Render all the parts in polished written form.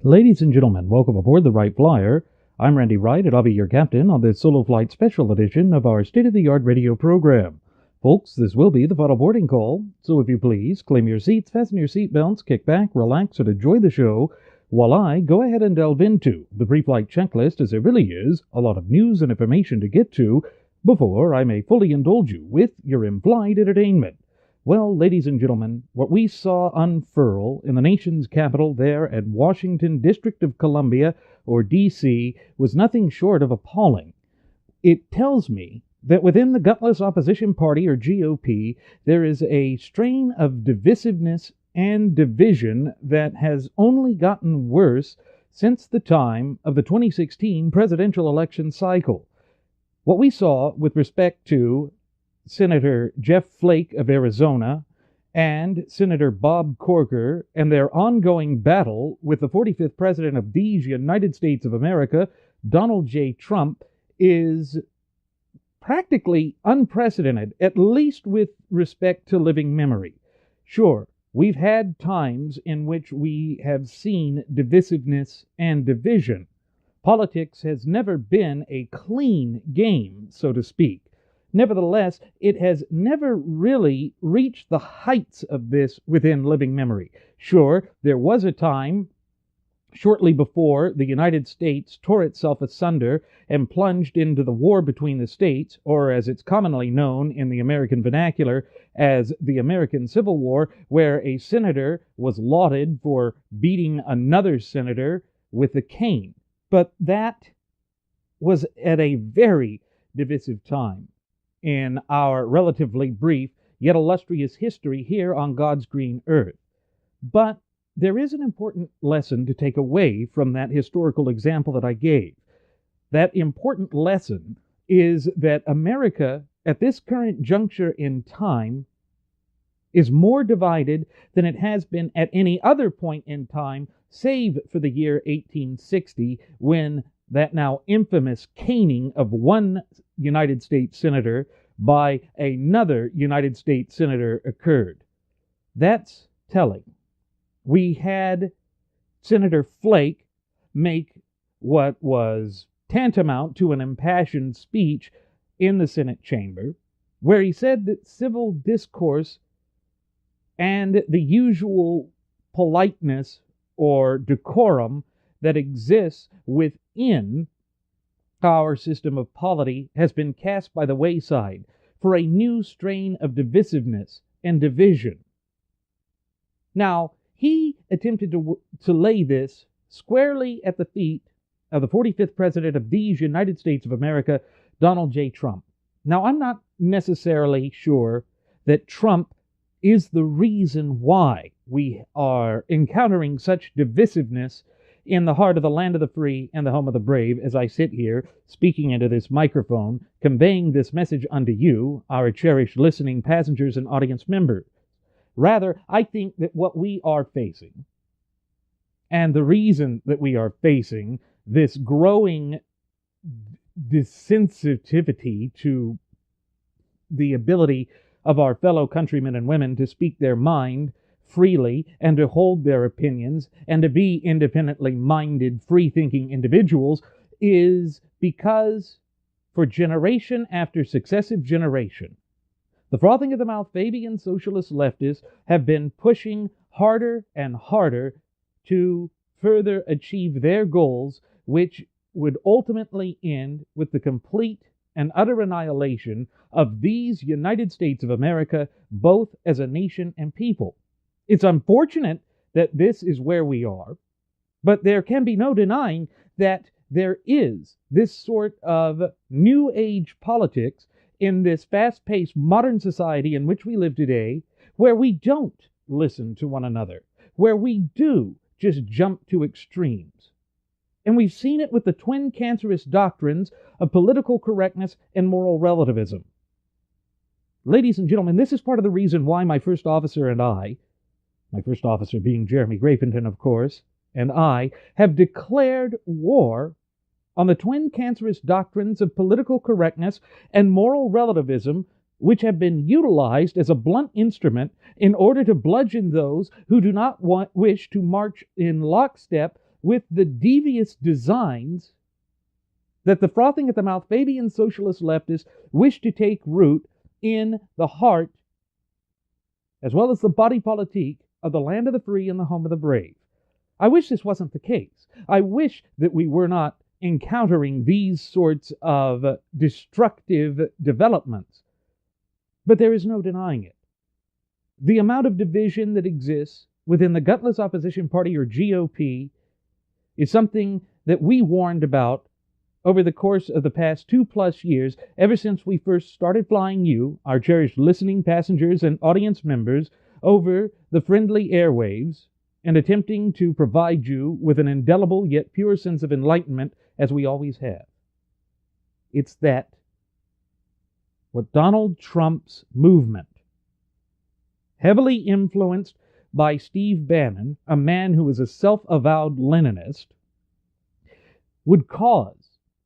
Ladies and gentlemen, welcome aboard the Wright Flyer. I'm Randy Wright, and I'll be your captain on this solo flight special edition of our state-of-the-art radio program. Folks, this will be the final boarding call, so if you please, claim your seats, fasten your seatbelts, kick back, relax, and enjoy the show while I go ahead and delve into the pre-flight checklist, as there really is a lot of news and information to get to before I may fully indulge you with your in-flight entertainment. Well, ladies and gentlemen, what we saw unfurl in the nation's capital there at Washington, District of Columbia, or D.C., was nothing short of appalling. It tells me that within the gutless opposition party, or GOP, there is a strain of divisiveness and division that has only gotten worse since the time of the 2016 presidential election cycle. What we saw with respect to Senator Jeff Flake of Arizona and Senator Bob Corker and their ongoing battle with the 45th President of these United States of America, Donald J. Trump, is practically unprecedented, at least with respect to living memory. Sure, we've had times in which we have seen divisiveness and division. Politics has never been a clean game, so to speak. Nevertheless, it has never really reached the heights of this within living memory. Sure, there was a time shortly before the United States tore itself asunder and plunged into the war between the states, or as it's commonly known in the American vernacular as the American Civil War, where a senator was lauded for beating another senator with a cane. But that was at a very divisive time in our relatively brief yet illustrious history here on God's green earth. But there is an important lesson to take away from that historical example that I gave. That important lesson is that America, at this current juncture in time, is more divided than it has been at any other point in time, save for the year 1860, when that now infamous caning of one United States senator by another United States senator occurred. That's telling. We had Senator Flake make what was tantamount to an impassioned speech in the Senate chamber, where he said that civil discourse and the usual politeness or decorum that exists within our system of polity has been cast by the wayside for a new strain of divisiveness and division. Now, he attempted to lay this squarely at the feet of the 45th President of these United States of America, Donald J. Trump. Now, I'm not necessarily sure that Trump is the reason why we are encountering such divisiveness in the heart of the land of the free and the home of the brave, as I sit here speaking into this microphone, conveying this message unto you, our cherished listening passengers and audience members. Rather, I think that what we are facing, and the reason that we are facing this growing desensitivity to the ability of our fellow countrymen and women to speak their mind freely and to hold their opinions and to be independently minded, free-thinking individuals, is because for generation after successive generation, the frothing of the mouth Fabian socialist leftists have been pushing harder and harder to further achieve their goals, which would ultimately end with the complete and utter annihilation of these United States of America, both as a nation and people. It's unfortunate that this is where we are, but there can be no denying that there is this sort of new age politics in this fast-paced modern society in which we live today, where we don't listen to one another, where we do just jump to extremes. And we've seen it with the twin cancerous doctrines of political correctness and moral relativism. Ladies and gentlemen, this is part of the reason why my first officer and I, my first officer being Jeremy Grafenton, of course, and I, have declared war on the twin cancerous doctrines of political correctness and moral relativism, which have been utilized as a blunt instrument in order to bludgeon those who do not wish to march in lockstep with the devious designs that the frothing at the mouth Fabian socialist leftists wish to take root in the heart, as well as the body politique, of the land of the free and the home of the brave. I wish this wasn't the case. I wish that we were not encountering these sorts of destructive developments. But there is no denying it. The amount of division that exists within the gutless opposition party, or GOP, is something that we warned about over the course of the past 2+ years, ever since we first started flying you, our cherished listening passengers and audience members, over the friendly airwaves, and attempting to provide you with an indelible yet pure sense of enlightenment, as we always have. It's that what Donald Trump's movement, heavily influenced by Steve Bannon, a man who is a self-avowed Leninist, would cause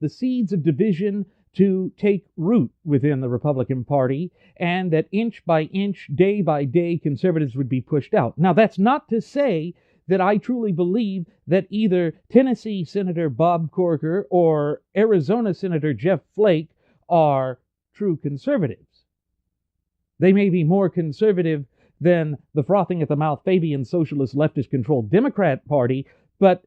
the seeds of division to take root within the Republican Party, and that inch by inch, day by day, conservatives would be pushed out. Now, that's not to say that I truly believe that either Tennessee Senator Bob Corker or Arizona Senator Jeff Flake are true conservatives. They may be more conservative than the frothing at the mouth Fabian socialist leftist-controlled Democrat Party, but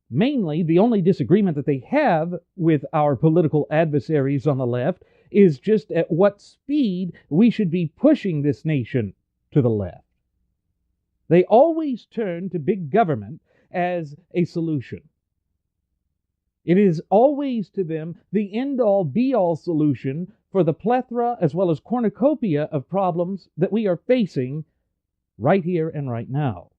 mainly, the only disagreement that they have with our political adversaries on the left is just at what speed we should be pushing this nation to the left. They always turn to big government as a solution. It is always to them the end-all, be-all solution for the plethora as well as cornucopia of problems that we are facing right here and right now.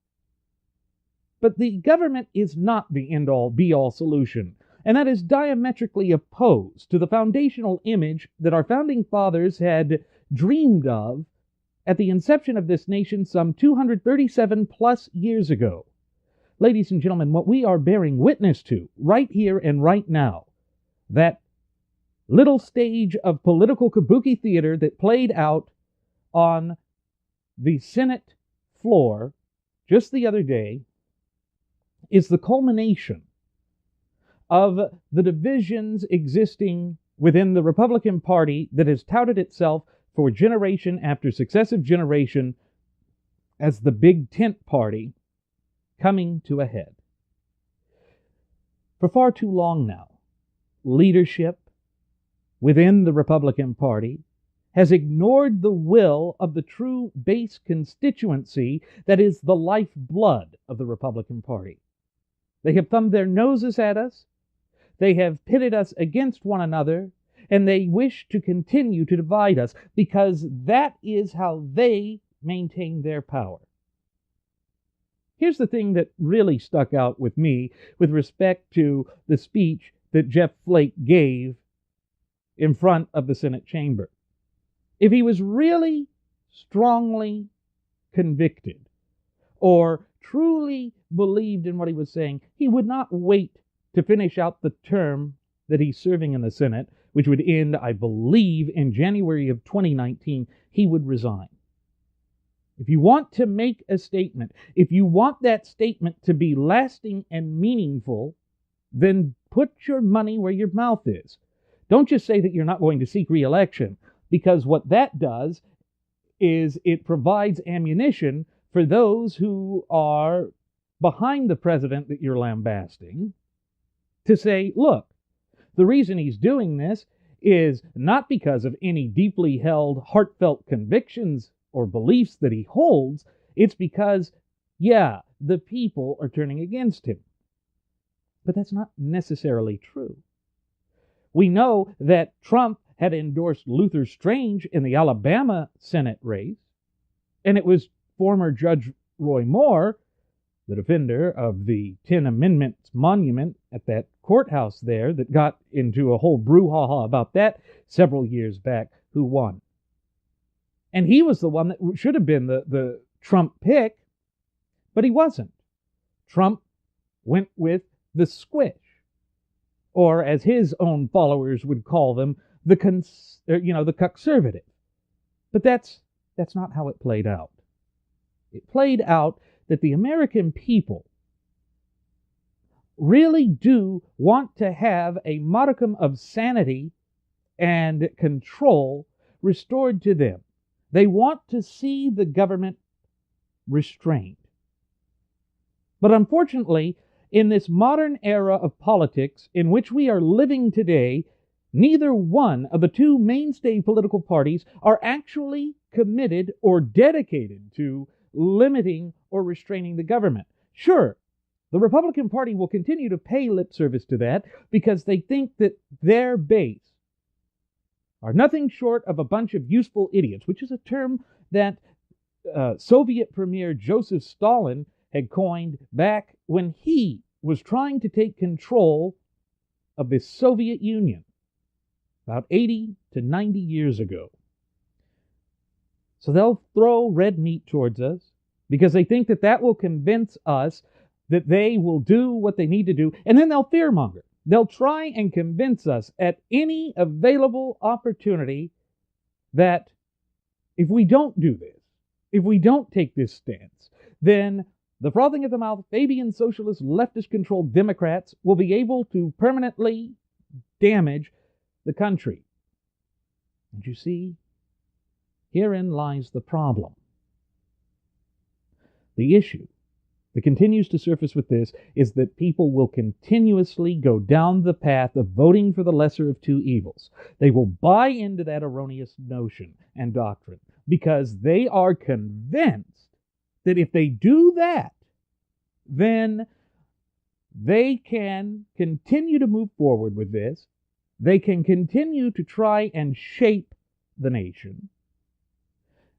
But the government is not the end-all, be-all solution, and that is diametrically opposed to the foundational image that our founding fathers had dreamed of at the inception of this nation some 237+ years ago. Ladies and gentlemen, what we are bearing witness to right here and right now, that little stage of political kabuki theater that played out on the Senate floor just the other day, is the culmination of the divisions existing within the Republican Party that has touted itself for generation after successive generation as the big tent party coming to a head. For far too long now, leadership within the Republican Party has ignored the will of the true base constituency that is the lifeblood of the Republican Party. They have thumbed their noses at us, they have pitted us against one another, and they wish to continue to divide us because that is how they maintain their power. Here's the thing that really stuck out with me with respect to the speech that Jeff Flake gave in front of the Senate chamber. If he was really strongly convicted or truly believed in what he was saying, he would not wait to finish out the term that he's serving in the Senate, which would end, I believe, in January of 2019. He would resign. If you want to make a statement, if you want that statement to be lasting and meaningful, then put your money where your mouth is. Don't just say that you're not going to seek re-election, because what that does is it provides ammunition for those who are behind the president that you're lambasting to say, look, the reason he's doing this is not because of any deeply held, heartfelt convictions or beliefs that he holds. It's because, yeah, the people are turning against him. But that's not necessarily true. We know that Trump had endorsed Luther Strange in the Alabama Senate race, and it was former Judge Roy Moore, the defender of the 10 Amendments monument at that courthouse there, that got into a whole brouhaha about that several years back, who won. And he was the one that should have been the Trump pick, but he wasn't. Trump went with the squish, or as his own followers would call them, the conservative. But that's not how it played out. It played out that the American people really do want to have a modicum of sanity and control restored to them. They want to see the government restrained. But unfortunately, in this modern era of politics in which we are living today, neither one of the two mainstay political parties are actually committed or dedicated to limiting or restraining the government. Sure, the Republican Party will continue to pay lip service to that because they think that their base are nothing short of a bunch of useful idiots, which is a term that Soviet Premier Joseph Stalin had coined back when he was trying to take control of the Soviet Union about 80 to 90 years ago. So they'll throw red meat towards us because they think that that will convince us that they will do what they need to do, and then they'll fearmonger. They'll try and convince us at any available opportunity that if we don't do this, if we don't take this stance, then the frothing at the mouth, Fabian socialist, leftist-controlled Democrats will be able to permanently damage the country. And you see, herein lies the problem. The issue that continues to surface with this is that people will continuously go down the path of voting for the lesser of two evils. They will buy into that erroneous notion and doctrine because they are convinced that if they do that, then they can continue to move forward with this. They can continue to try and shape the nation.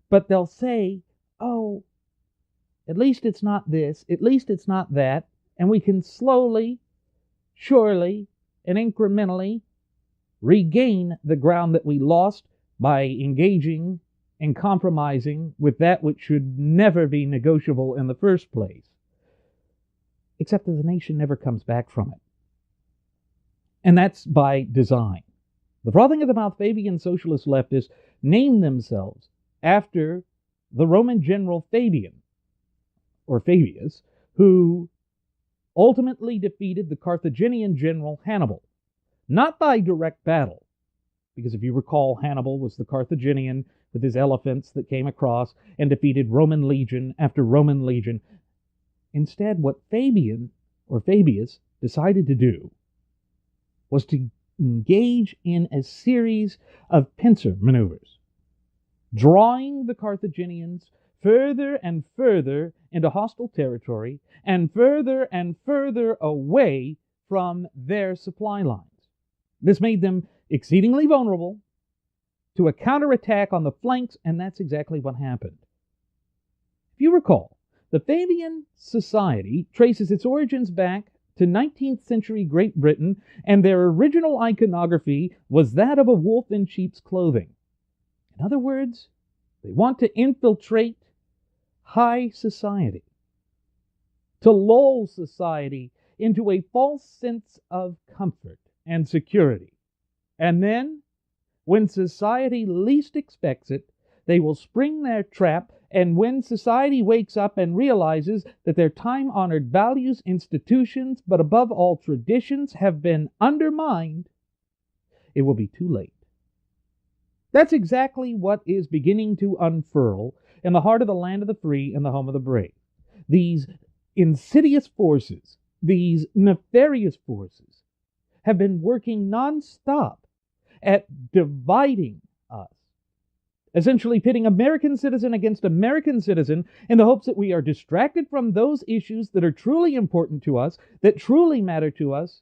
But they'll say, oh, at least it's not this, at least it's not that, and we can slowly, surely, and incrementally regain the ground that we lost by engaging and compromising with that which should never be negotiable in the first place. Except that the nation never comes back from it. And that's by design. The frothing at the mouth Fabian socialist leftists named themselves after the Roman general Fabian, or Fabius, who ultimately defeated the Carthaginian general Hannibal. Not by direct battle, because if you recall, Hannibal was the Carthaginian with his elephants that came across and defeated Roman legion after Roman legion. Instead, what Fabian, or Fabius, decided to do was to engage in a series of pincer maneuvers, drawing the Carthaginians further and further into hostile territory and further away from their supply lines. This made them exceedingly vulnerable to a counterattack on the flanks, and that's exactly what happened. If you recall, the Fabian society traces its origins back to 19th century Great Britain, and their original iconography was that of a wolf in sheep's clothing. In other words, they want to infiltrate high society, to lull society into a false sense of comfort and security. And then, when society least expects it, they will spring their trap, and when society wakes up and realizes that their time-honored values, institutions, but above all traditions have been undermined, it will be too late. That's exactly what is beginning to unfurl in the heart of the land of the free and the home of the brave. These insidious forces, these nefarious forces, have been working nonstop at dividing us, essentially pitting American citizen against American citizen in the hopes that we are distracted from those issues that are truly important to us, that truly matter to us,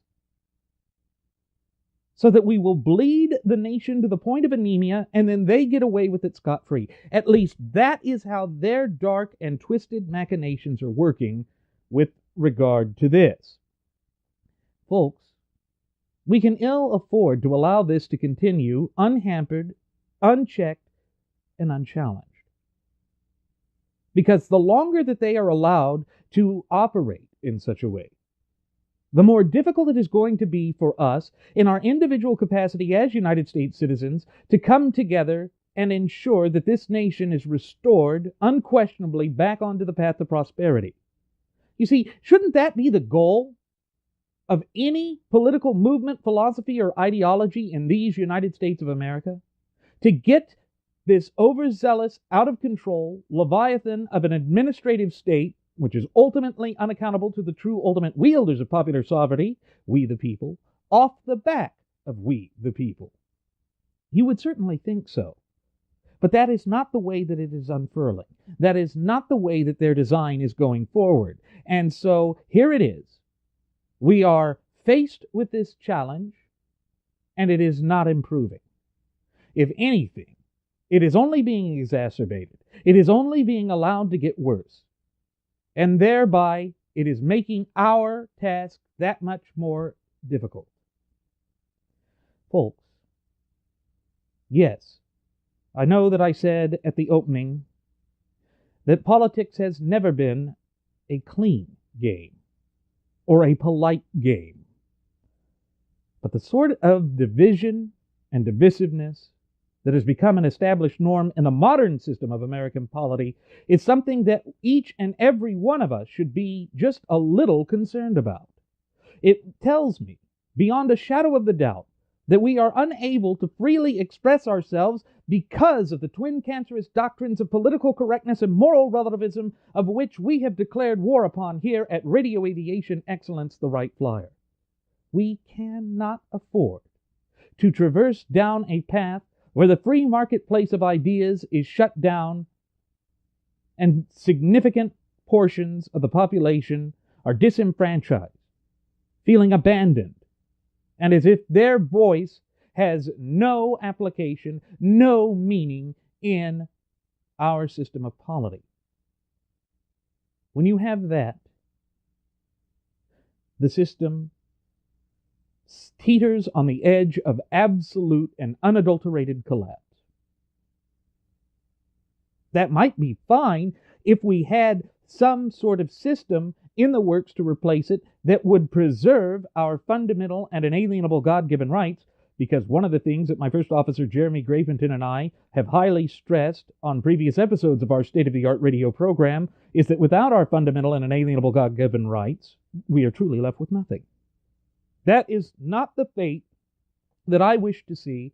so that we will bleed the nation to the point of anemia, and then they get away with it scot-free. At least that is how their dark and twisted machinations are working with regard to this. Folks, we can ill afford to allow this to continue unhampered, unchecked, and unchallenged. Because the longer that they are allowed to operate in such a way, the more difficult it is going to be for us, in our individual capacity as United States citizens, to come together and ensure that this nation is restored unquestionably back onto the path to prosperity. You see, shouldn't that be the goal? of any political movement, philosophy, or ideology in these United States of America to get this overzealous, out of control leviathan of an administrative state, which is ultimately unaccountable to the true ultimate wielders of popular sovereignty, we the people, off the back of we the people? You would certainly think so. But that is not the way that it is unfurling. That is not the way that their design is going forward. And so here it is. We are faced with this challenge, and it is not improving. If anything, it is only being exacerbated. It is only being allowed to get worse. And thereby, it is making our task that much more difficult. Folks, yes, I know that I said at the opening that politics has never been a clean game or a polite game. But the sort of division and divisiveness that has become an established norm in the modern system of American polity is something that each and every one of us should be just a little concerned about. It tells me, beyond a shadow of the doubt, that we are unable to freely express ourselves because of the twin cancerous doctrines of political correctness and moral relativism of which we have declared war upon here at Radio Aviation Excellence, the Wright Flyer. We cannot afford to traverse down a path where the free marketplace of ideas is shut down and significant portions of the population are disenfranchised, feeling abandoned, and as if their voice has no application, no meaning in our system of polity. When you have that, the system teeters on the edge of absolute and unadulterated collapse. That might be fine if we had some sort of system in the works to replace it that would preserve our fundamental and inalienable God-given rights, because one of the things that my first officer Jeremy Graventon and I have highly stressed on previous episodes of our state-of-the-art radio program is that without our fundamental and inalienable God-given rights, we are truly left with nothing. That is not the fate that I wish to see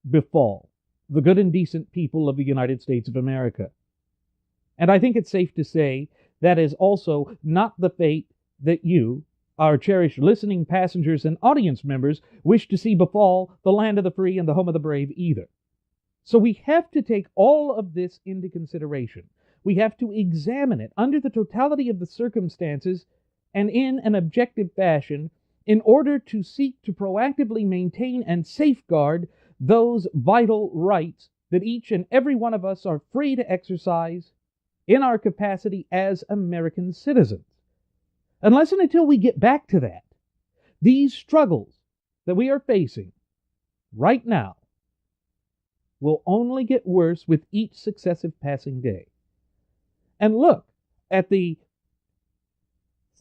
befall the good and decent people of the United States of America. And I think it's safe to say that is also not the fate that you, our cherished listening passengers and audience members, wish to see befall the land of the free and the home of the brave either. So we have to take all of this into consideration. We have to examine it under the totality of the circumstances and in an objective fashion in order to seek to proactively maintain and safeguard those vital rights that each and every one of us are free to exercise in our capacity as American citizens. Unless and until we get back to that, these struggles that we are facing right now will only get worse with each successive passing day. And look at the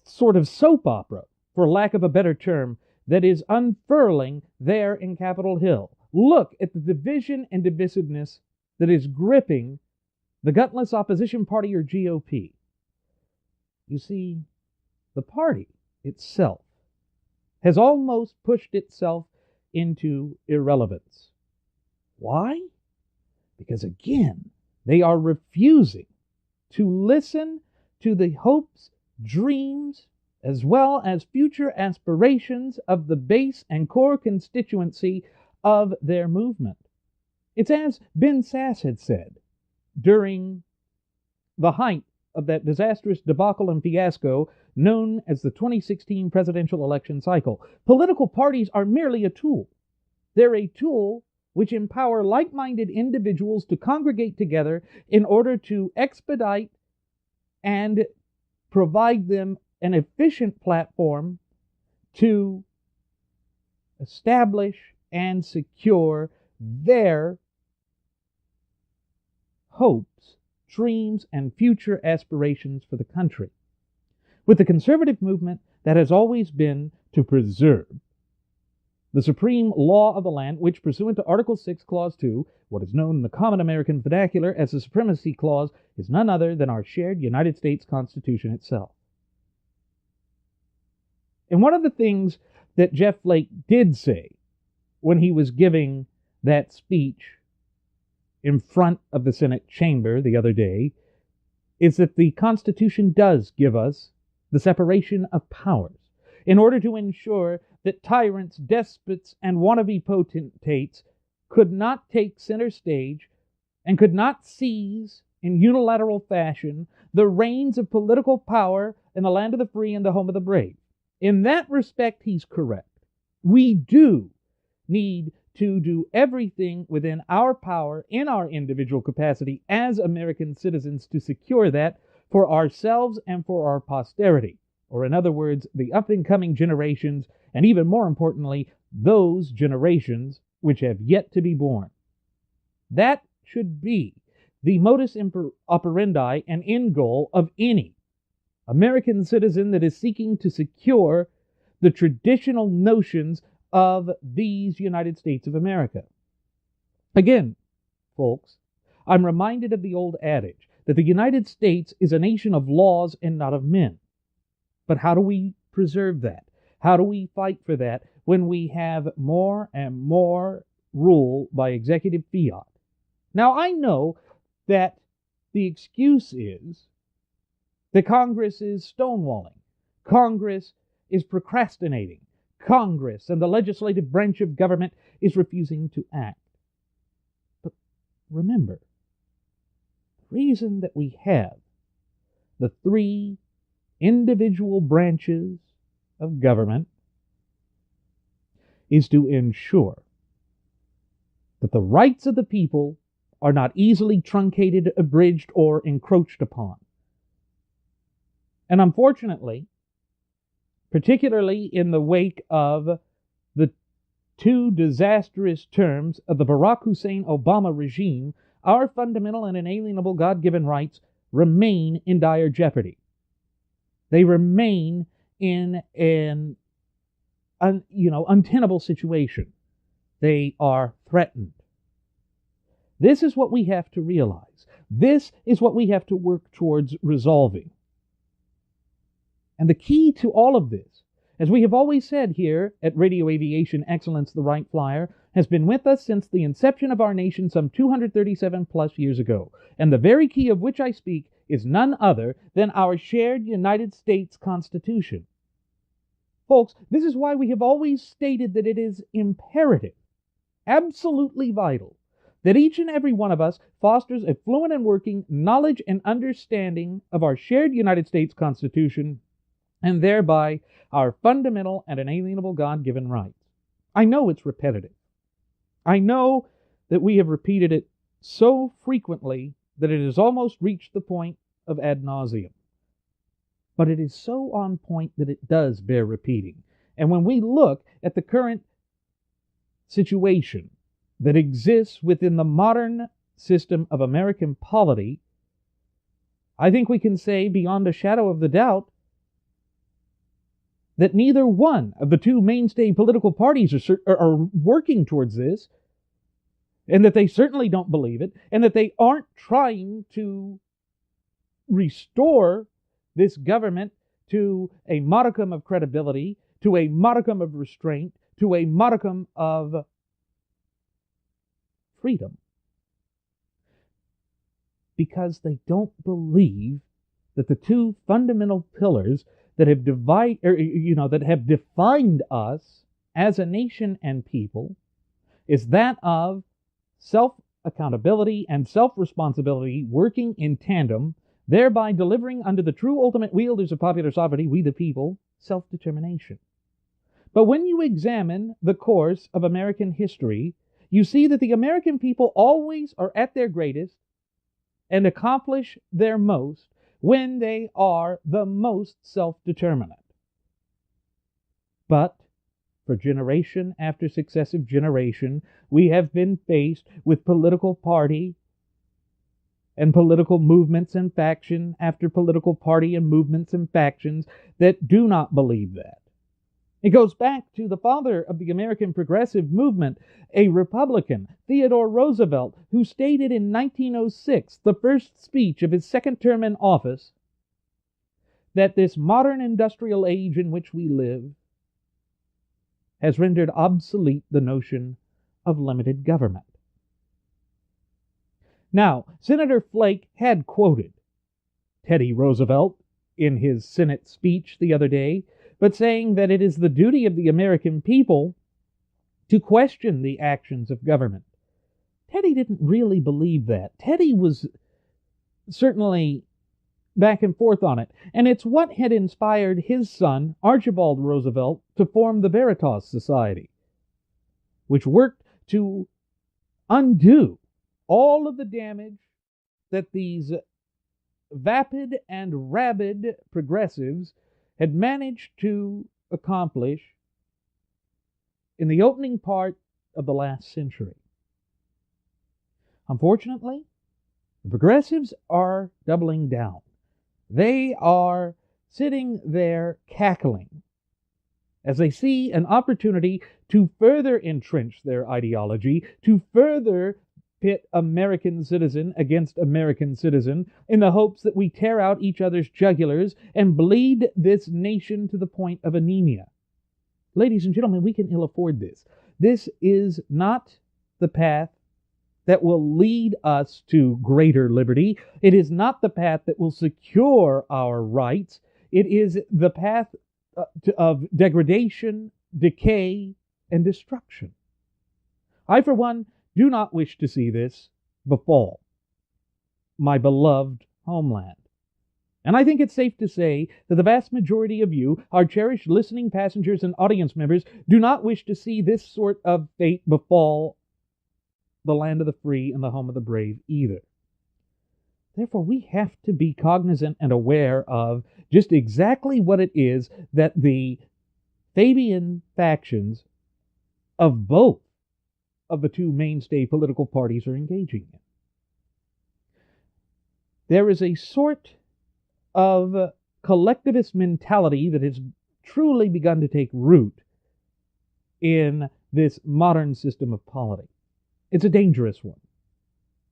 sort of soap opera, for lack of a better term, that is unfurling there in Capitol Hill. Look at the division and divisiveness that is gripping the gutless opposition party, or GOP. You see, the party itself has almost pushed itself into irrelevance. Why? Because again, they are refusing to listen to the hopes, dreams, as well as future aspirations of the base and core constituency of their movement. It's as Ben Sasse had said during the height of that disastrous debacle and fiasco known as the 2016 presidential election cycle. Political parties are merely a tool. They're a tool which empower like-minded individuals to congregate together in order to expedite and provide them an efficient platform to establish and secure their hopes, dreams, and future aspirations for the country. With the conservative movement, that has always been to preserve the supreme law of the land, which, pursuant to Article 6, Clause 2, what is known in the common American vernacular as the Supremacy Clause, is none other than our shared United States Constitution itself. And one of the things that Jeff Flake did say when he was giving that speech in front of the Senate chamber the other day is that the Constitution does give us the separation of powers in order to ensure that tyrants, despots, and wannabe potentates could not take center stage and could not seize in unilateral fashion the reins of political power in the land of the free and the home of the brave. In that respect, he's correct. We do need to do everything within our power, in our individual capacity as American citizens, to secure that for ourselves and for our posterity. Or in other words, the up-and-coming generations, and even more importantly, those generations which have yet to be born. That should be the modus operandi and end goal of any American citizen that is seeking to secure the traditional notions of these United States of America. Again, folks, I'm reminded of the old adage that the United States is a nation of laws and not of men. But how do we preserve that? How do we fight for that when we have more and more rule by executive fiat? Now, I know that the excuse is that Congress is stonewalling. Congress is procrastinating. Congress and the legislative branch of government is refusing to act. But remember, the reason that we have the three individual branches of government is to ensure that the rights of the people are not easily truncated, abridged, or encroached upon. And unfortunately, particularly in the wake of the two disastrous terms of the Barack Hussein Obama regime, our fundamental and inalienable God-given rights remain in dire jeopardy. They remain in an untenable situation. They are threatened. This is what we have to realize. This is what we have to work towards resolving. And the key to all of this, as we have always said here at Radio Aviation Excellence, the Wright Flyer, has been with us since the inception of our nation some 237 plus years ago. And the very key of which I speak is none other than our shared United States Constitution. Folks, this is why we have always stated that it is imperative, absolutely vital, that each and every one of us fosters a fluent and working knowledge and understanding of our shared United States Constitution, and thereby our fundamental and inalienable God-given rights. I know it's repetitive. I know that we have repeated it so frequently that it has almost reached the point of ad nauseum. But it is so on point that it does bear repeating. And when we look at the current situation that exists within the modern system of American polity, I think we can say beyond a shadow of the doubt that neither one of the two mainstay political parties are working towards this, and that they certainly don't believe it, and that they aren't trying to restore this government to a modicum of credibility, to a modicum of restraint, to a modicum of freedom. Because they don't believe that the two fundamental pillars that have that have defined us as a nation and people is that of self-accountability and self-responsibility working in tandem, thereby delivering unto the true ultimate wielders of popular sovereignty, we the people, self-determination. But when you examine the course of American history, you see that the American people always are at their greatest and accomplish their most when they are the most self-determinate. But for generation after successive generation, we have been faced with political party and political movements and faction after political party and movements and factions that do not believe that. It goes back to the father of the American progressive movement, a Republican, Theodore Roosevelt, who stated in 1906, the first speech of his second term in office, that this modern industrial age in which we live has rendered obsolete the notion of limited government. Now, Senator Flake had quoted Teddy Roosevelt in his Senate speech the other day, but saying that it is the duty of the American people to question the actions of government. Teddy didn't really believe that. Teddy was certainly back and forth on it, and it's what had inspired his son, Archibald Roosevelt, to form the Veritas Society, which worked to undo all of the damage that these vapid and rabid progressives had managed to accomplish in the opening part of the last century. Unfortunately, the progressives are doubling down. They are sitting there cackling as they see an opportunity to further entrench their ideology, to further pit American citizen against American citizen in the hopes that we tear out each other's jugulars and bleed this nation to the point of anemia. Ladies and gentlemen, we can ill afford this. This is not the path that will lead us to greater liberty. It is not the path that will secure our rights. It is the path of degradation, decay, and destruction. I, for one, do not wish to see this befall my beloved homeland. And I think it's safe to say that the vast majority of you, our cherished listening passengers and audience members, do not wish to see this sort of fate befall the land of the free and the home of the brave either. Therefore, we have to be cognizant and aware of just exactly what it is that the Fabian factions of both of the two mainstay political parties are engaging in. There is a sort of collectivist mentality that has truly begun to take root in this modern system of polity. It's a dangerous one.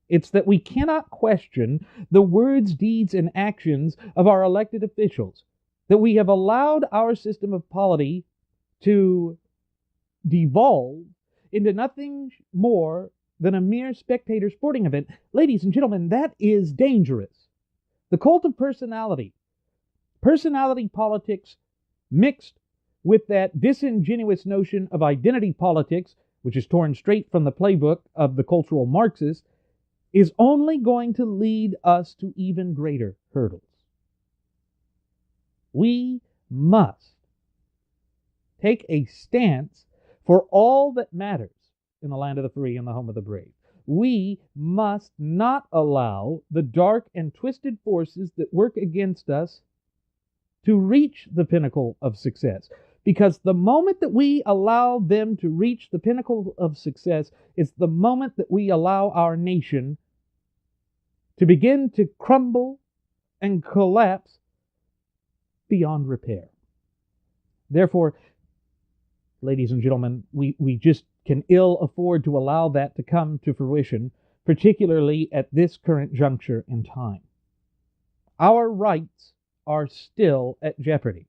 It's that we cannot question the words, deeds, and actions of our elected officials, that we have allowed our system of polity to devolve into nothing more than a mere spectator sporting event. Ladies and gentlemen, that is dangerous. The cult of personality politics mixed with that disingenuous notion of identity politics, which is torn straight from the playbook of the cultural Marxists, is only going to lead us to even greater hurdles. We must take a stance for all that matters in the land of the free and the home of the brave. We must not allow the dark and twisted forces that work against us to reach the pinnacle of success. Because the moment that we allow them to reach the pinnacle of success is the moment that we allow our nation to begin to crumble and collapse beyond repair. Therefore, ladies and gentlemen, we just can ill afford to allow that to come to fruition, particularly at this current juncture in time. Our rights are still at jeopardy.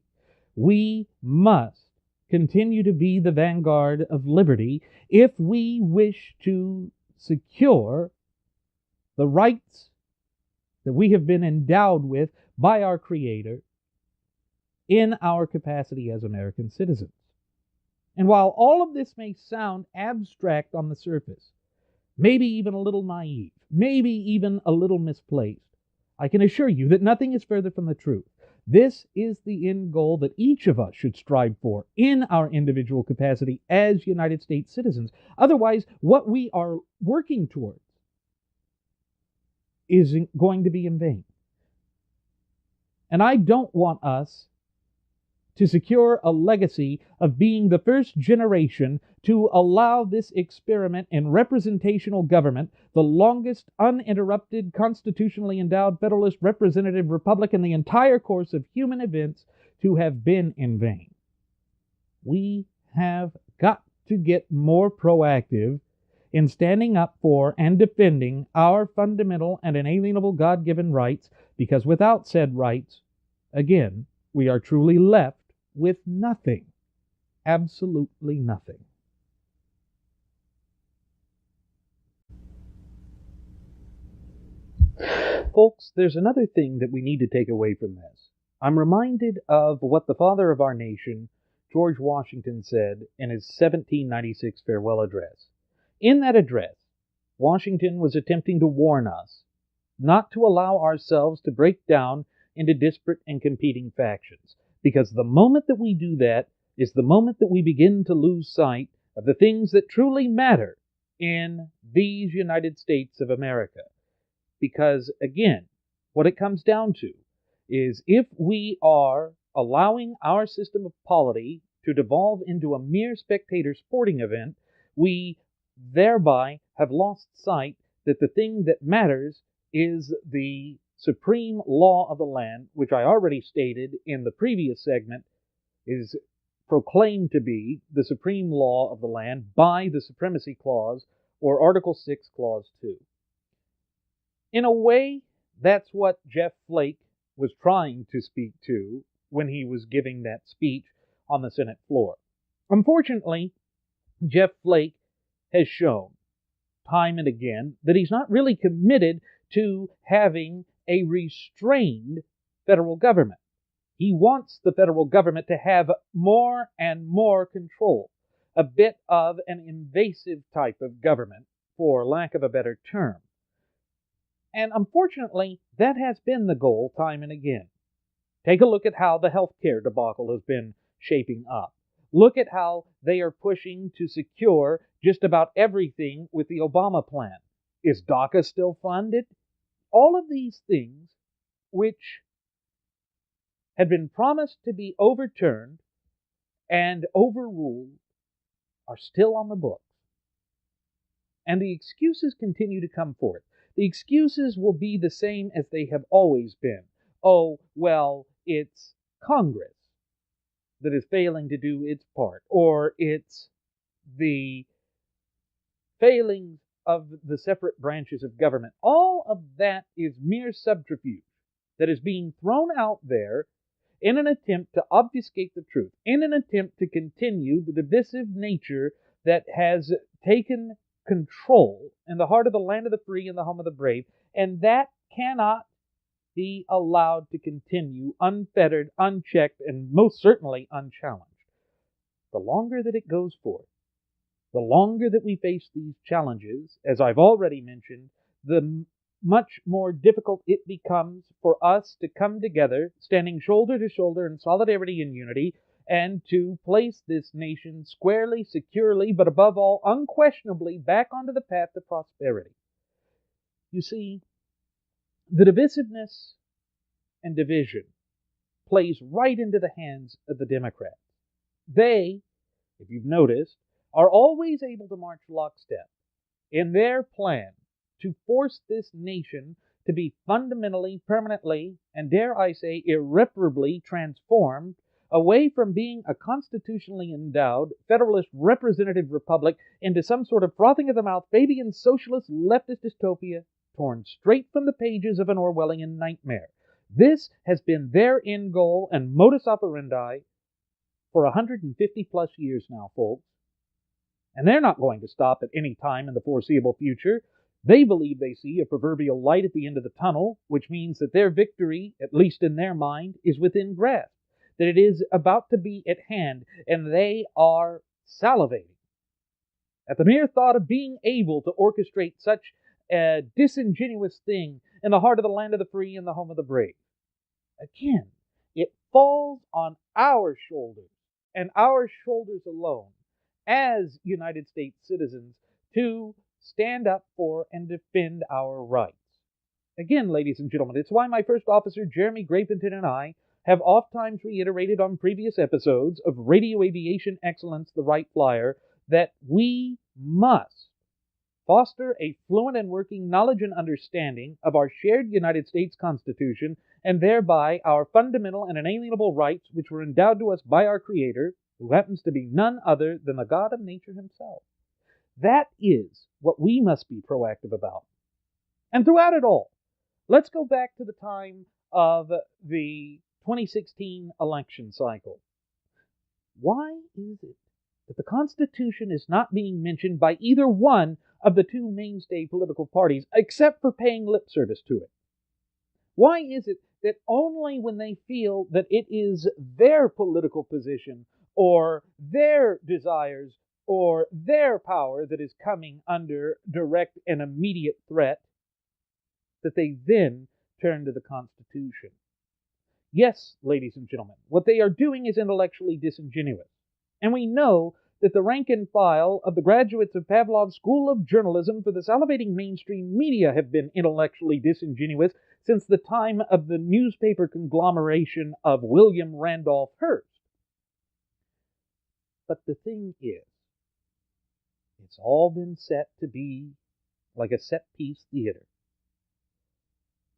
We must continue to be the vanguard of liberty if we wish to secure the rights that we have been endowed with by our Creator in our capacity as American citizens. And while all of this may sound abstract on the surface, maybe even a little naive, maybe even a little misplaced, I can assure you that nothing is further from the truth. This is the end goal that each of us should strive for in our individual capacity as United States citizens. Otherwise, what we are working towards is going to be in vain. And I don't want us to secure a legacy of being the first generation to allow this experiment in representational government, the longest uninterrupted, constitutionally endowed federalist representative republic in the entire course of human events, to have been in vain. We have got to get more proactive in standing up for and defending our fundamental and inalienable God-given rights, because without said rights, again, we are truly left with nothing. Absolutely nothing. Folks, there's another thing that we need to take away from this. I'm reminded of what the father of our nation, George Washington, said in his 1796 farewell address. In that address, Washington was attempting to warn us not to allow ourselves to break down into disparate and competing factions, because the moment that we do that is the moment that we begin to lose sight of the things that truly matter in these United States of America. Because, again, what it comes down to is if we are allowing our system of polity to devolve into a mere spectator sporting event, we thereby have lost sight that the thing that matters is the supreme law of the land, which I already stated in the previous segment, is proclaimed to be the supreme law of the land by the Supremacy Clause or Article 6, Clause 2. In a way, that's what Jeff Flake was trying to speak to when he was giving that speech on the Senate floor. Unfortunately, Jeff Flake has shown time and again that he's not really committed to having a restrained federal government. He wants the federal government to have more and more control, a bit of an invasive type of government, for lack of a better term. And unfortunately, that has been the goal time and again. Take a look at how the healthcare debacle has been shaping up. Look at how they are pushing to secure just about everything with the Obama plan. Is DACA still funded? All of these things, which had been promised to be overturned and overruled, are still on the books. And the excuses continue to come forth. The excuses will be the same as they have always been. Oh, well, it's Congress that is failing to do its part, or it's the failings of the separate branches of government. All of that is mere subterfuge that is being thrown out there in an attempt to obfuscate the truth, in an attempt to continue the divisive nature that has taken control in the heart of the land of the free and the home of the brave, and that cannot be allowed to continue unfettered, unchecked, and most certainly unchallenged. The longer that it goes forth, the longer that we face these challenges, as I've already mentioned, the much more difficult it becomes for us to come together, standing shoulder to shoulder in solidarity and unity, and to place this nation squarely, securely, but above all, unquestionably back onto the path to prosperity. You see, the divisiveness and division plays right into the hands of the Democrats. They, if you've noticed, are always able to march lockstep in their plan to force this nation to be fundamentally, permanently, and dare I say, irreparably transformed away from being a constitutionally endowed, federalist representative republic into some sort of frothing at the mouth Fabian socialist leftist dystopia torn straight from the pages of an Orwellian nightmare. This has been their end goal and modus operandi for 150 plus years now, folks. And they're not going to stop at any time in the foreseeable future. They believe they see a proverbial light at the end of the tunnel, which means that their victory, at least in their mind, is within grasp, that it is about to be at hand, and they are salivating at the mere thought of being able to orchestrate such a disingenuous thing in the heart of the land of the free and the home of the brave. Again, it falls on our shoulders, and our shoulders alone, as United States citizens, to stand up for and defend our rights. Again, ladies and gentlemen, it's why my first officer, Jeremy Graventon, and I have oft-times reiterated on previous episodes of Radio Aviation Excellence, the Wright Flyer, that we must foster a fluent and working knowledge and understanding of our shared United States Constitution, and thereby our fundamental and inalienable rights which were endowed to us by our Creator, who happens to be none other than the God of nature himself. That is what we must be proactive about. And throughout it all, let's go back to the time of the 2016 election cycle. Why is it that the Constitution is not being mentioned by either one of the two mainstay political parties, except for paying lip service to it? Why is it that only when they feel that it is their political position or their desires or their power that is coming under direct and immediate threat, that they then turn to the Constitution? Yes, ladies and gentlemen, what they are doing is intellectually disingenuous. And we know that the rank and file of the graduates of Pavlov's School of Journalism for the salivating mainstream media have been intellectually disingenuous since the time of the newspaper conglomeration of William Randolph Hearst. But the thing is, it's all been set to be like a set-piece theater.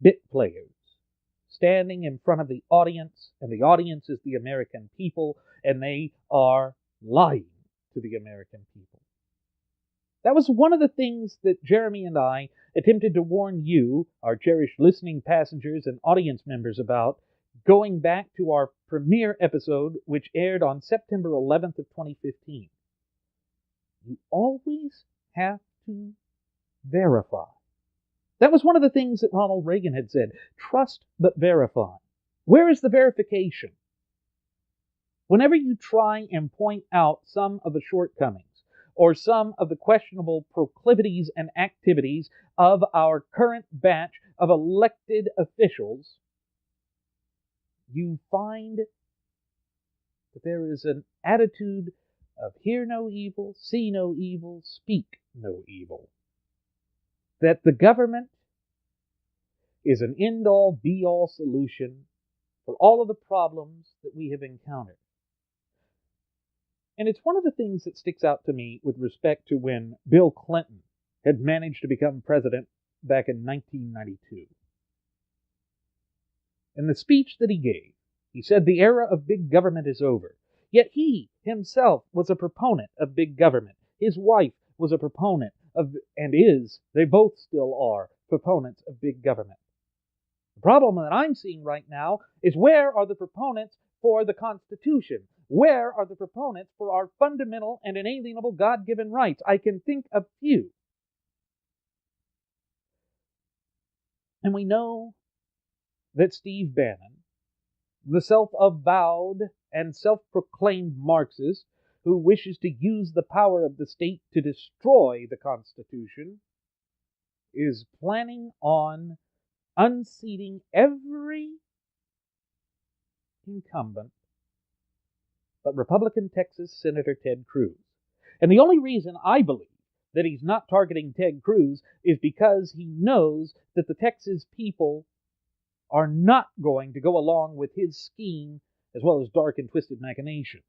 Bit players standing in front of the audience, and the audience is the American people, and they are lying to the American people. That was one of the things that Jeremy and I attempted to warn you, our cherished listening passengers and audience members, about, going back to our premiere episode, which aired on September 11th of 2015. You always have to verify. That was one of the things that Ronald Reagan had said. Trust but verify. Where is the verification? Whenever you try and point out some of the shortcomings or some of the questionable proclivities and activities of our current batch of elected officials, you find that there is an attitude of hear no evil, see no evil, speak no evil. That the government is an end-all, be-all solution for all of the problems that we have encountered. And it's one of the things that sticks out to me with respect to when Bill Clinton had managed to become president back in 1992. In the speech that he gave, he said the era of big government is over. Yet he himself was a proponent of big government. His wife was a proponent of, and is, they both still are, proponents of big government. The problem that I'm seeing right now is, where are the proponents for the Constitution? Where are the proponents for our fundamental and inalienable God-given rights? I can think of few. And we know that Steve Bannon, the self-avowed and self-proclaimed Marxist who wishes to use the power of the state to destroy the Constitution, is planning on unseating every incumbent but Republican Texas Senator Ted Cruz. And the only reason I believe that he's not targeting Ted Cruz is because he knows that the Texas people are not going to go along with his scheme, as well as dark and twisted machinations.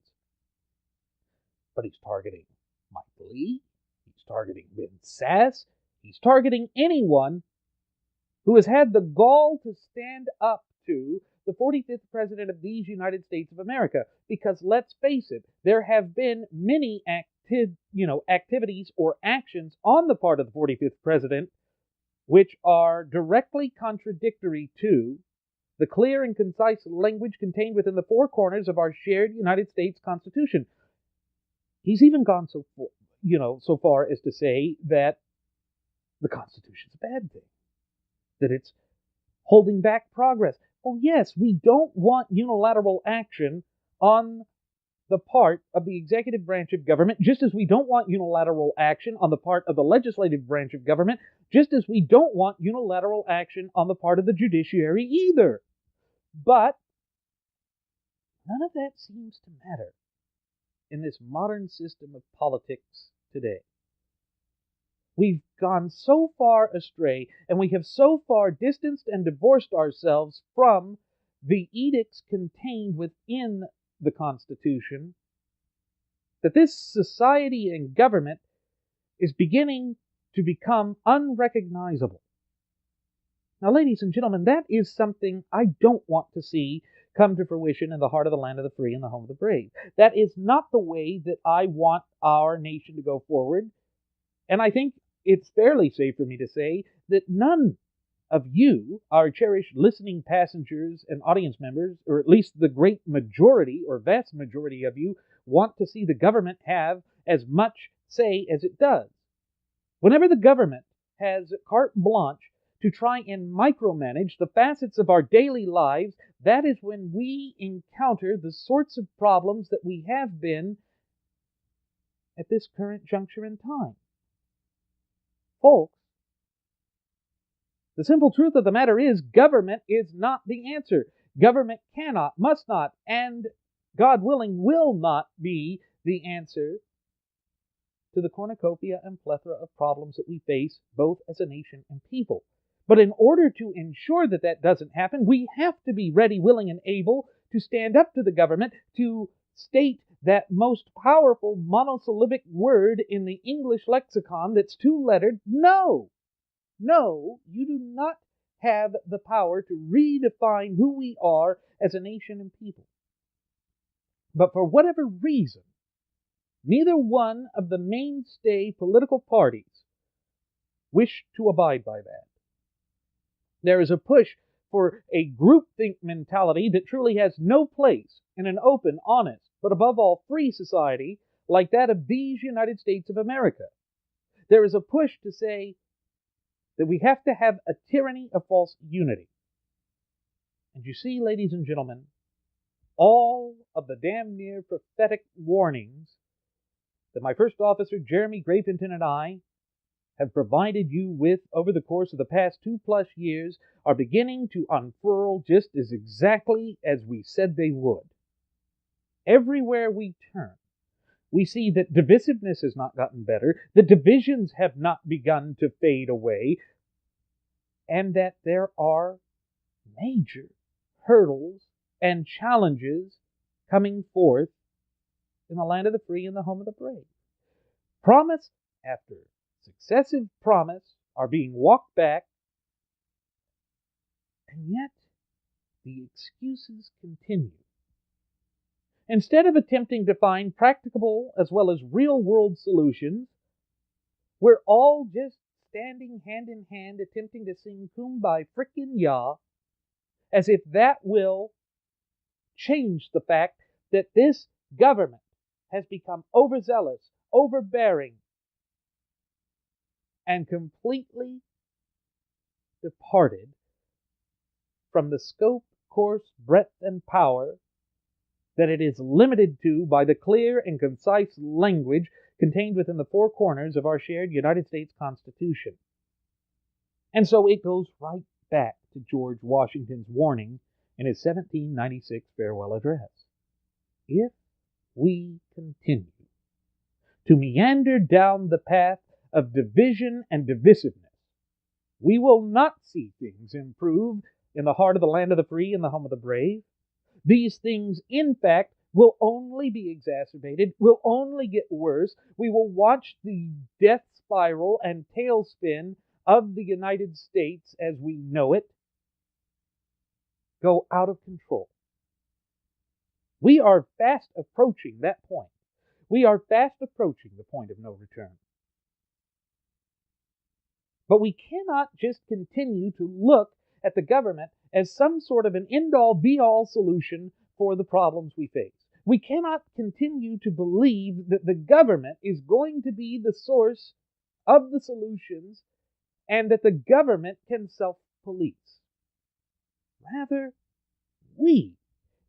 But he's targeting Mike Lee, he's targeting Ben Sasse, he's targeting anyone who has had the gall to stand up to the 45th president of these United States of America. Because let's face it, there have been many activities or actions on the part of the 45th president which are directly contradictory to the clear and concise language contained within the four corners of our shared United States Constitution. He's even gone so far as to say that the Constitution's a bad thing, that it's holding back progress. Oh yes, we don't want unilateral action on the part of the executive branch of government, just as we don't want unilateral action on the part of the legislative branch of government, just as we don't want unilateral action on the part of the judiciary either. But none of that seems to matter in this modern system of politics today. We've gone so far astray, and we have so far distanced and divorced ourselves from the edicts contained within the Constitution, that this society and government is beginning to become unrecognizable. Now, ladies and gentlemen, that is something I don't want to see come to fruition in the heart of the land of the free and the home of the brave. That is not the way that I want our nation to go forward. And I think it's fairly safe for me to say that none of you, our cherished listening passengers and audience members, or at least the great majority or vast majority of you, want to see the government have as much say as it does. Whenever the government has carte blanche to try and micromanage the facets of our daily lives, that is when we encounter the sorts of problems that we have been at this current juncture in time. Folks, the simple truth of the matter is government is not the answer. Government cannot, must not, and God willing, will not be the answer to the cornucopia and plethora of problems that we face both as a nation and people. But in order to ensure that that doesn't happen, we have to be ready, willing, and able to stand up to the government to state that most powerful monosyllabic word in the English lexicon that's two-lettered, no. No, you do not have the power to redefine who we are as a nation and people. But for whatever reason, neither one of the mainstay political parties wish to abide by that. There is a push for a groupthink mentality that truly has no place in an open, honest, but above all free society like that of these United States of America. There is a push to say that we have to have a tyranny of false unity. And you see, ladies and gentlemen, all of the damn near prophetic warnings that my first officer, Jeremy Grafington, and I have provided you with over the course of the past 2+ years are beginning to unfurl just as exactly as we said they would. Everywhere we turn, we see that divisiveness has not gotten better, the divisions have not begun to fade away, and that there are major hurdles and challenges coming forth in the land of the free and the home of the brave. Promise after successive promise are being walked back, and yet the excuses continue. Instead of attempting to find practicable as well as real-world solutions, we're all just standing hand in hand attempting to sing Kumbaya frickin' Ya, as if that will change the fact that this government has become overzealous, overbearing, and completely departed from the scope, course, breadth, and power that it is limited to by the clear and concise language contained within the four corners of our shared United States Constitution. And so it goes right back to George Washington's warning in his 1796 farewell address. If we continue to meander down the path of division and divisiveness, we will not see things improve in the heart of the land of the free and the home of the brave. These things, in fact, will only be exacerbated, will only get worse. We will watch the death spiral and tailspin of the United States as we know it go out of control. We are fast approaching that point. We are fast approaching the point of no return. But we cannot just continue to look at the government as some sort of an end-all, be-all solution for the problems we face. We cannot continue to believe that the government is going to be the source of the solutions and that the government can self-police. Rather, we,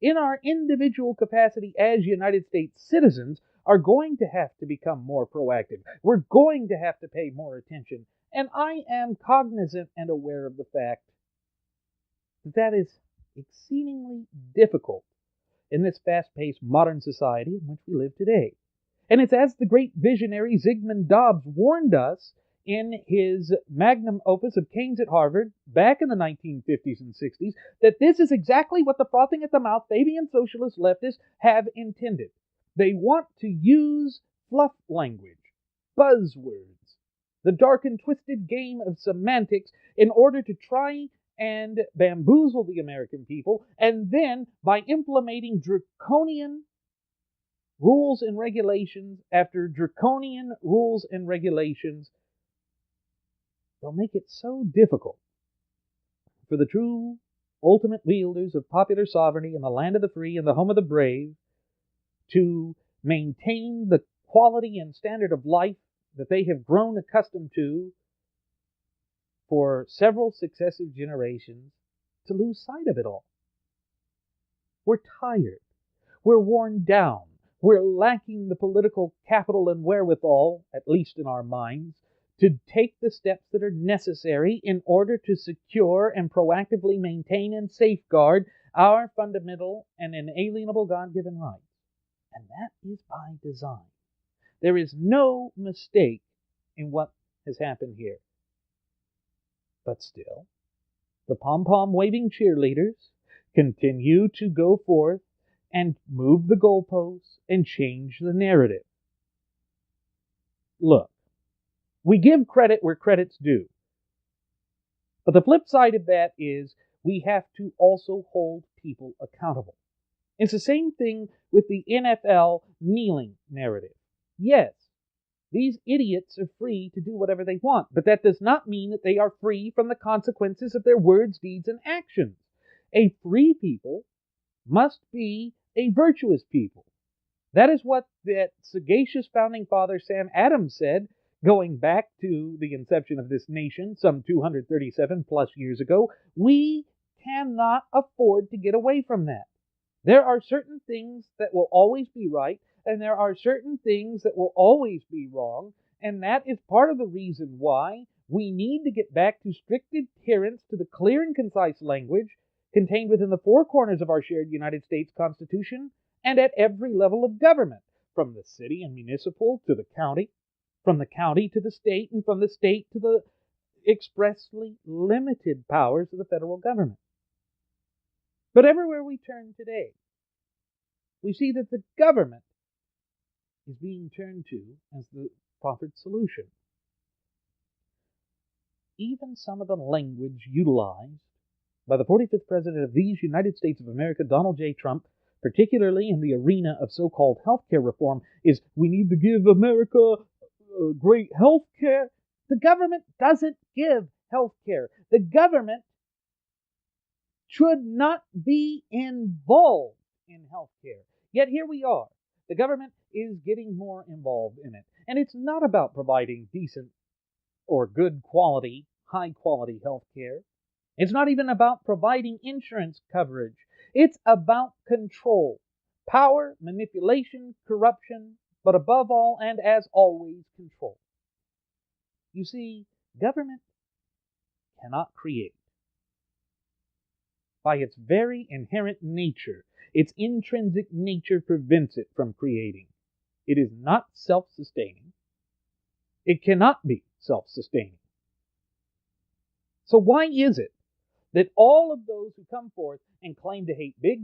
in our individual capacity as United States citizens, are going to have to become more proactive. We're going to have to pay more attention. And I am cognizant and aware of the fact that that is exceedingly difficult in this fast-paced modern society in which we live today. And it's as the great visionary Zygmunt Dobbs warned us in his magnum opus of Keynes at Harvard back in the 1950s and 60s, that this is exactly what the frothing at the mouth Fabian socialist leftists have intended. They want to use fluff language, buzzwords, the dark and twisted game of semantics in order to try and bamboozle the American people, and then by implementing draconian rules and regulations after draconian rules and regulations, they'll make it so difficult for the true ultimate wielders of popular sovereignty in the land of the free and the home of the brave to maintain the quality and standard of life that they have grown accustomed to for several successive generations, to lose sight of it all. We're tired. We're worn down. We're lacking the political capital and wherewithal, at least in our minds, to take the steps that are necessary in order to secure and proactively maintain and safeguard our fundamental and inalienable God-given rights. And that is by design. There is no mistake in what has happened here. But still, the pom-pom waving cheerleaders continue to go forth and move the goalposts and change the narrative. Look, we give credit where credit's due. But the flip side of that is we have to also hold people accountable. It's the same thing with the NFL kneeling narrative. Yes, these idiots are free to do whatever they want, but that does not mean that they are free from the consequences of their words, deeds, and actions. A free people must be a virtuous people. That is what that sagacious founding father Sam Adams said, going back to the inception of this nation some 237 plus years ago. We cannot afford to get away from that. There are certain things that will always be right, and there are certain things that will always be wrong, and that is part of the reason why we need to get back to strict adherence to the clear and concise language contained within the four corners of our shared United States Constitution and at every level of government, from the city and municipal to the county, from the county to the state, and from the state to the expressly limited powers of the federal government. But everywhere we turn today, we see that the government is being turned to as the proffered solution. Even some of the language utilized by the 45th President of these United States of America, Donald J. Trump, particularly in the arena of so-called healthcare reform, is we need to give America great healthcare. The government doesn't give healthcare. The government should not be involved in healthcare. Yet here we are. The government is getting more involved in it. And it's not about providing decent or good quality, high quality healthcare. It's not even about providing insurance coverage. It's about control, power, manipulation, corruption, but above all and as always, control. You see, government cannot create. By its very inherent nature, its intrinsic nature prevents it from creating. It is not self-sustaining. It cannot be self-sustaining. So why is it that all of those who come forth and claim to hate big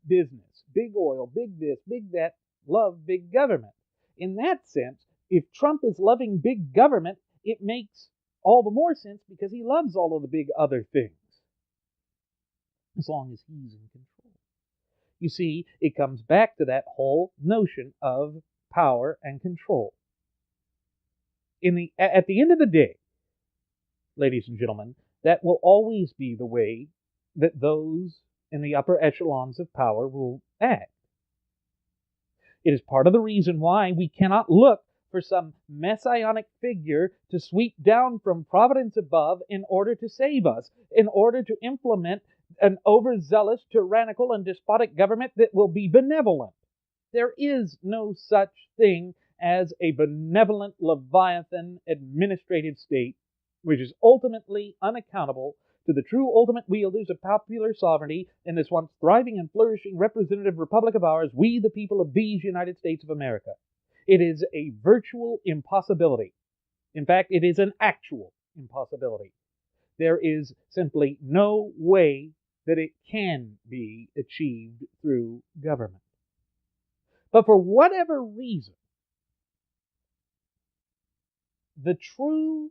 business, big oil, big this, big that, love big government? In that sense, if Trump is loving big government, it makes all the more sense because he loves all of the big other things, as long as he's in control. You see, it comes back to that whole notion of power and control. At the end of the day, ladies and gentlemen, that will always be the way that those in the upper echelons of power will act. It is part of the reason why we cannot look for some messianic figure to sweep down from providence above in order to save us, in order to implement an overzealous, tyrannical, and despotic government that will be benevolent. There is no such thing as a benevolent Leviathan administrative state, which is ultimately unaccountable to the true ultimate wielders of popular sovereignty in this once thriving and flourishing representative republic of ours, we the people of these United States of America. It is a virtual impossibility. In fact, it is an actual impossibility. There is simply no way that it can be achieved through government. But for whatever reason, the true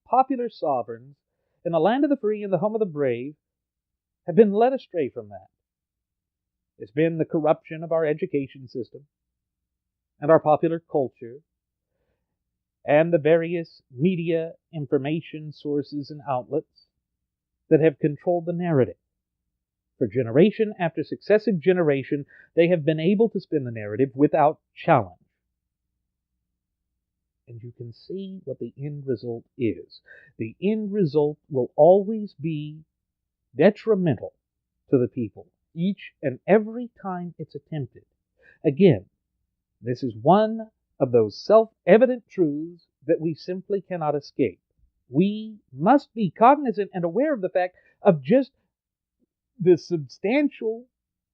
popular sovereigns in the land of the free and the home of the brave have been led astray from that. It's been the corruption of our education system and our popular culture and the various media information sources and outlets. that have controlled the narrative. For generation after successive generation, they have been able to spin the narrative without challenge. And you can see what the end result is. The end result will always be detrimental to the people, each and every time it's attempted. Again, this is one of those self-evident truths that we simply cannot escape. We must be cognizant and aware of the fact of just the substantial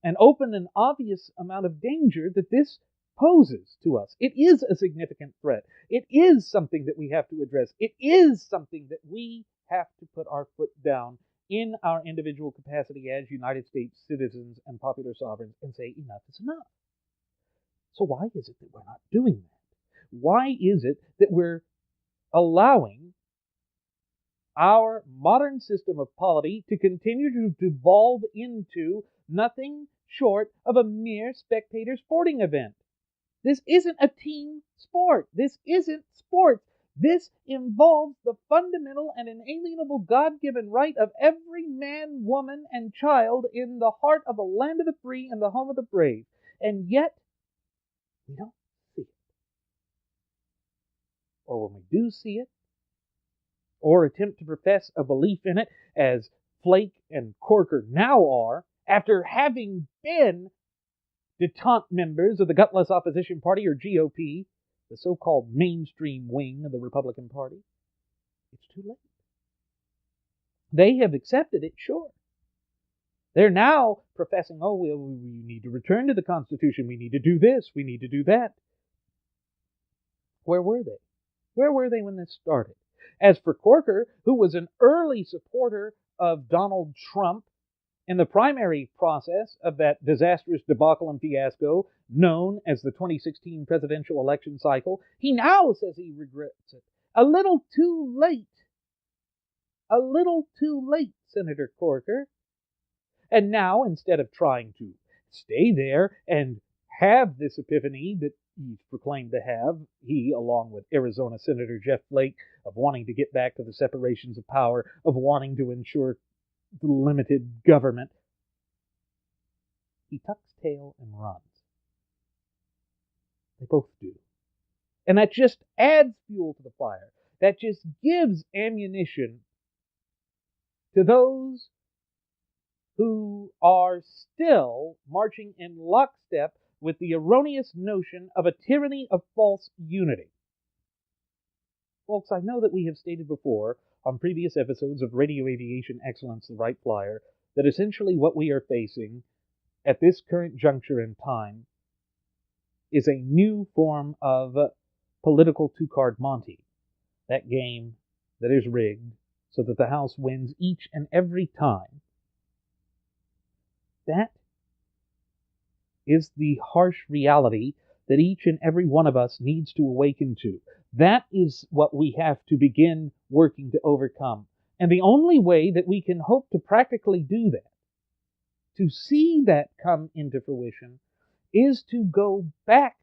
and open and obvious amount of danger that this poses to us. It is a significant threat. It is something that we have to address. It is something that we have to put our foot down in our individual capacity as United States citizens and popular sovereigns and say enough is enough. So why is it that we're not doing that? Why is it that we're allowing our modern system of polity to continue to devolve into nothing short of a mere spectator sporting event? This isn't a team sport. This isn't sports. This involves the fundamental and inalienable God-given right of every man, woman, and child in the heart of the land of the free and the home of the brave. And yet, we don't see it. Or when we do see it, or attempt to profess a belief in it, as Flake and Corker now are, after having been detente members of the gutless opposition party, or GOP, the so-called mainstream wing of the Republican Party, it's too late. They have accepted it, sure. They're now professing, oh, we need to return to the Constitution, we need to do this, we need to do that. Where were they? Where were they when this started? As for Corker, who was an early supporter of Donald Trump in the primary process of that disastrous debacle and fiasco known as the 2016 presidential election cycle, he now says he regrets it. A little too late. A little too late, Senator Corker. And now, instead of trying to stay there and have this epiphany that he's proclaimed to have, he, along with Arizona Senator Jeff Flake, of wanting to get back to the separations of power, of wanting to ensure limited government, he tucks tail and runs. They both do. And that just adds fuel to the fire. That just gives ammunition to those who are still marching in lockstep with the erroneous notion of a tyranny of false unity. Folks, I know that we have stated before on previous episodes of Radio Aviation Excellence, the Wright Flyer, that essentially what we are facing at this current juncture in time is a new form of political two-card Monte. That game that is rigged so that the House wins each and every time. That is the harsh reality that each and every one of us needs to awaken to. That is what we have to begin working to overcome. And the only way that we can hope to practically do that, to see that come into fruition, is to go back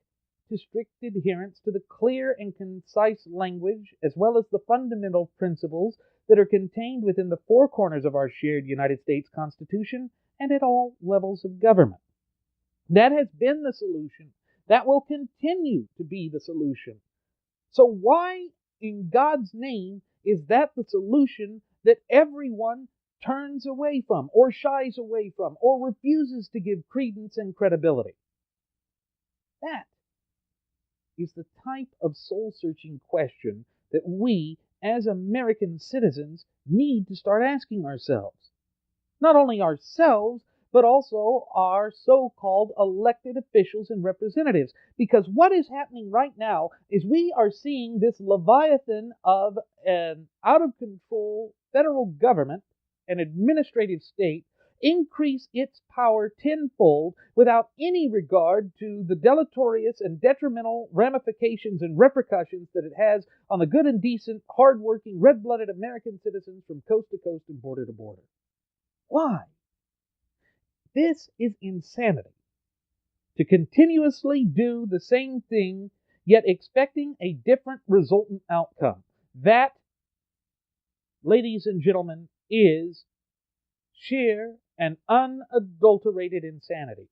to strict adherence to the clear and concise language, as well as the fundamental principles that are contained within the four corners of our shared United States Constitution and at all levels of government. That has been the solution. That will continue to be the solution. So why, in God's name, is that the solution that everyone turns away from, or shies away from, or refuses to give credence and credibility? That is the type of soul-searching question that we, as American citizens, need to start asking ourselves. Not only ourselves, but also our so-called elected officials and representatives. Because what is happening right now is we are seeing this leviathan of an out-of-control federal government, an administrative state, increase its power tenfold without any regard to the deleterious and detrimental ramifications and repercussions that it has on the good and decent, hard-working, red-blooded American citizens from coast to coast and border to border. Why? This is insanity. To continuously do the same thing, yet expecting a different resultant outcome. That, ladies and gentlemen, is sheer and unadulterated insanity.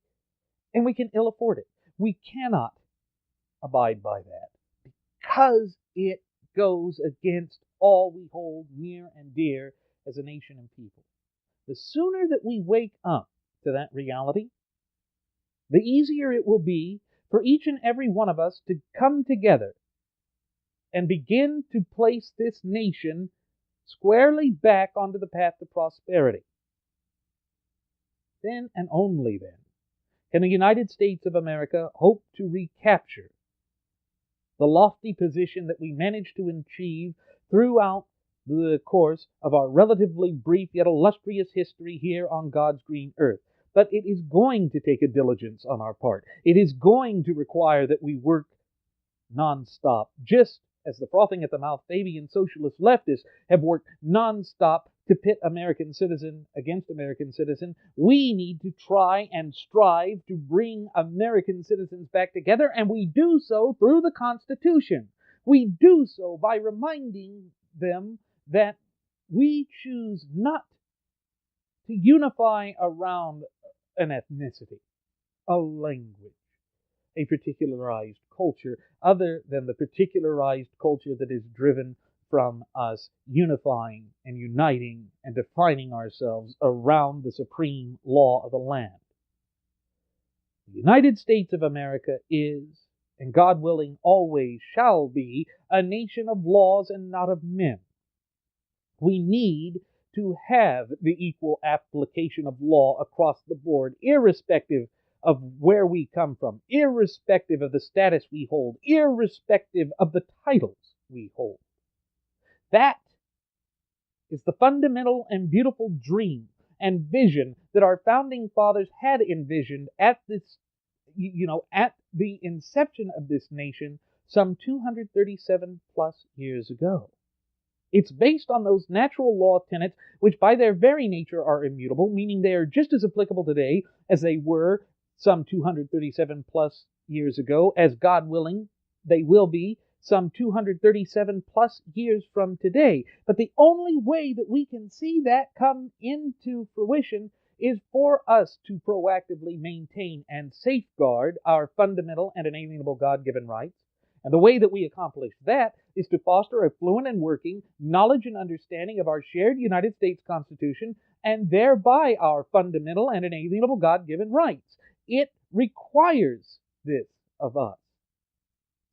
And we can ill afford it. We cannot abide by that because it goes against all we hold near and dear as a nation and people. The sooner that we wake up to that reality, the easier it will be for each and every one of us to come together and begin to place this nation squarely back onto the path to prosperity. Then and only then can the United States of America hope to recapture the lofty position that we managed to achieve throughout the course of our relatively brief yet illustrious history here on God's green earth. But it is going to take a diligence on our part. It is going to require that we work nonstop, just as the frothing at the mouth Fabian socialist leftists have worked nonstop to pit American citizen against American citizen. We need to try and strive to bring American citizens back together, and we do so through the Constitution. We do so by reminding them that we choose not to unify around an ethnicity, a language, a particularized culture, other than the particularized culture that is driven from us unifying and uniting and defining ourselves around the supreme law of the land. The United States of America is, and God willing always shall be, a nation of laws and not of men. We need to have the equal application of law across the board, irrespective of where we come from, irrespective of the status we hold, irrespective of the titles we hold. That is the fundamental and beautiful dream and vision that our founding fathers had envisioned at at the inception of this nation some 237 plus years ago. It's based on those natural law tenets which by their very nature are immutable, meaning they are just as applicable today as they were some 237 plus years ago, as God willing, they will be some 237 plus years from today. But the only way that we can see that come into fruition is for us to proactively maintain and safeguard our fundamental and inalienable God-given rights. And the way that we accomplish that is to foster a fluent and working knowledge and understanding of our shared United States Constitution and thereby our fundamental and inalienable God-given rights. It requires this of us.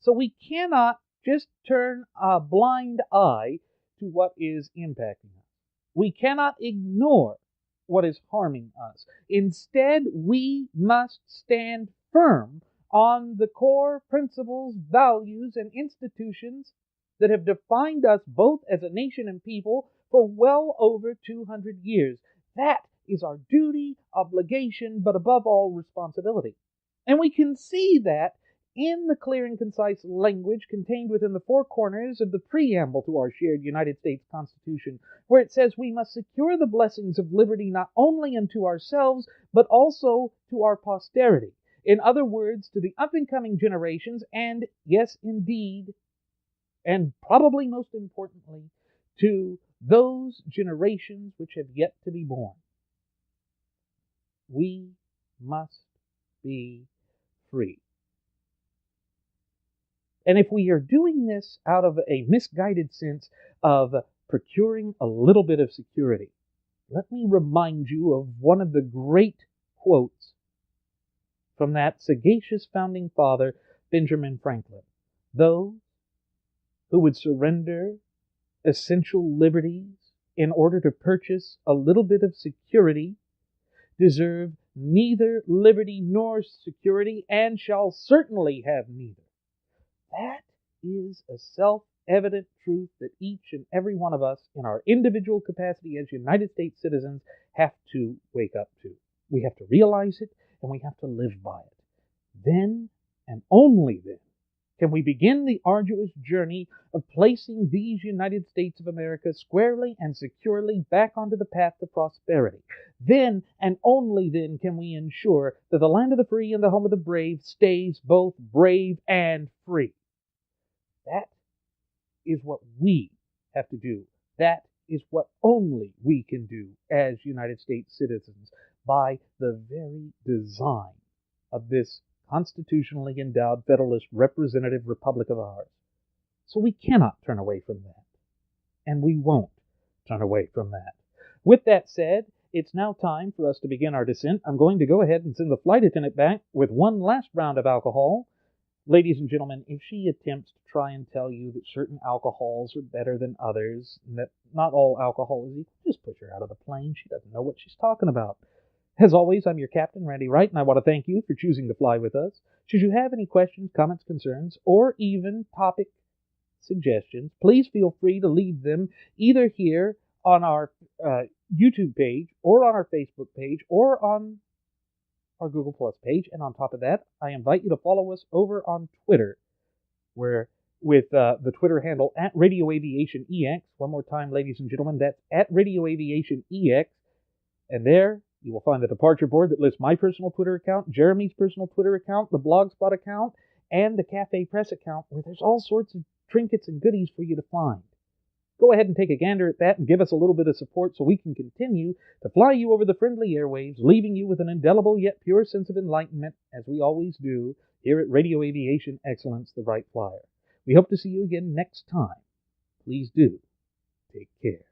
So we cannot just turn a blind eye to what is impacting us. We cannot ignore what is harming us. Instead, we must stand firm on the core principles, values, and institutions that have defined us both as a nation and people for well over 200 years. That is our duty, obligation, but above all, responsibility. And we can see that in the clear and concise language contained within the four corners of the preamble to our shared United States Constitution, where it says we must secure the blessings of liberty not only unto ourselves, but also to our posterity. In other words, to the up-and-coming generations, and yes, indeed, and probably most importantly, to those generations which have yet to be born. We must be free. And if we are doing this out of a misguided sense of procuring a little bit of security, let me remind you of one of the great quotes from that sagacious founding father, Benjamin Franklin. Those who would surrender essential liberties in order to purchase a little bit of security deserve neither liberty nor security, and shall certainly have neither. That is a self-evident truth that each and every one of us in our individual capacity as United States citizens have to wake up to. We have to realize it, and we have to live by it. Then, and only then, can we begin the arduous journey of placing these United States of America squarely and securely back onto the path to prosperity. Then, and only then, can we ensure that the land of the free and the home of the brave stays both brave and free. That is what we have to do. That is what only we can do as United States citizens by the very design of this constitutionally endowed federalist representative republic of ours. So we cannot turn away from that, and we won't turn away from that. With that said, it's now time for us to begin our descent. I'm going to go ahead and send the flight attendant back with one last round of alcohol. Ladies and gentlemen, if she attempts to try and tell you that certain alcohols are better than others, and that not all alcohol is equal, just push her out of the plane. She doesn't know what she's talking about. As always, I'm your captain, Randy Wright, and I want to thank you for choosing to fly with us. Should you have any questions, comments, concerns, or even topic suggestions, please feel free to leave them either here on our YouTube page, or on our Facebook page, or on our Google Plus page. And on top of that, I invite you to follow us over on Twitter, where with the Twitter handle at Radio Aviation EX. One more time, ladies and gentlemen, that's at Radio Aviation EX. And there you will find the departure board that lists my personal Twitter account, Jeremy's personal Twitter account, the Blogspot account, and the Cafe Press account, where there's all sorts of trinkets and goodies for you to find. Go ahead and take a gander at that and give us a little bit of support so we can continue to fly you over the friendly airwaves, leaving you with an indelible yet pure sense of enlightenment, as we always do here at Radio Aviation Excellence, the Wright Flyer. We hope to see you again next time. Please do take care.